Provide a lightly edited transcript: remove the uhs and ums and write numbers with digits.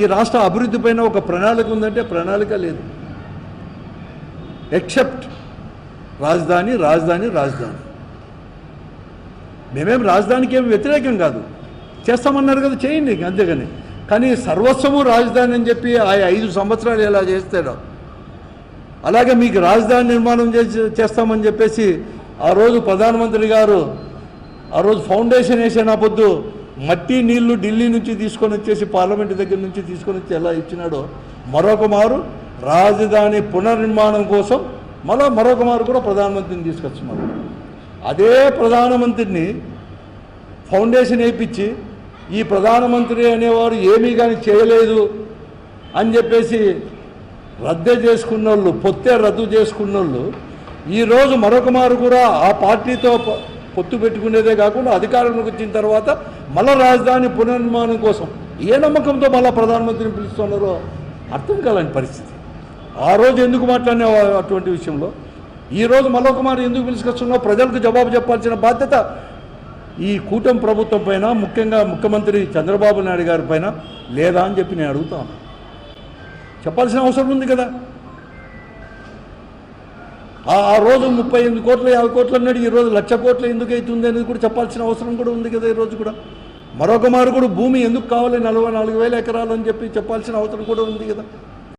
ఈ రాష్ట్ర అభివృద్ధి పైన ఒక ప్రణాళిక ఉందంటే ప్రణాళిక లేదు. ఎక్సెప్ట్ రాజధాని రాజధాని రాజధాని. మేమేం రాజధానికి ఏమి వ్యతిరేకం కాదు, చేస్తామన్నారు కదా, చేయండి అంతేగాని. కానీ సర్వస్వము రాజధాని అని చెప్పి ఆ 5 సంవత్సరాలు ఎలా చేస్తాడో అలాగే మీకు రాజధాని నిర్మాణం చేస్తామని చెప్పేసి ఆ రోజు ప్రధానమంత్రి గారు ఆ రోజు ఫౌండేషన్ వేసిన పొద్దు మట్టి నీళ్లు ఢిల్లీ నుంచి తీసుకొని వచ్చేసి పార్లమెంటు దగ్గర నుంచి తీసుకొని వచ్చి ఎలా ఇచ్చినాడో మరొక మారు రాజధాని పునర్నిర్మాణం కోసం మరొక మారు కూడా ప్రధానమంత్రిని తీసుకొచ్చున్నారు. అదే ప్రధానమంత్రిని ఫౌండేషన్ వేయించి ఈ ప్రధానమంత్రి అనేవారు ఏమీ కానీ చేయలేదు అని చెప్పేసి రద్దు చేసుకున్న వాళ్ళు, పొత్తే రద్దు చేసుకున్న వాళ్ళు ఈరోజు మరొక మారు కూడా ఆ పార్టీతో పొత్తు పెట్టుకునేదే కాకుండా అధికారంలోకి వచ్చిన తర్వాత మళ్ళా రాజధాని పునర్నిర్మాణం కోసం ఏ నమ్మకంతో మళ్ళా ప్రధానమంత్రిని పిలుస్తున్నారో అర్థం కాలని పరిస్థితి. ఆ రోజు ఎందుకు మాట్లాడినా అటువంటి విషయంలో ఈరోజు మరొక మారు ఎందుకు పిలుచుకొస్తున్నారో ప్రజలకు జవాబు చెప్పాల్సిన బాధ్యత ఈ కూటమి ప్రభుత్వం పైన, ముఖ్యంగా ముఖ్యమంత్రి చంద్రబాబు నాయుడు గారి పైన లేదా అని చెప్పి నేను అడుగుతాను. చెప్పాల్సిన అవసరం ఉంది కదా. ఆ రోజు 38 కోట్లు 50 కోట్లు అన్నాడు, ఈరోజు 1,00,000 కోట్లు ఎందుకు అవుతుంది అనేది కూడా చెప్పాల్సిన అవసరం కూడా ఉంది కదా. ఈరోజు కూడా మరొక మారు కూడా భూమి ఎందుకు కావాలి 44,000 ఎకరాలు అని చెప్పి చెప్పాల్సిన అవసరం కూడా ఉంది కదా.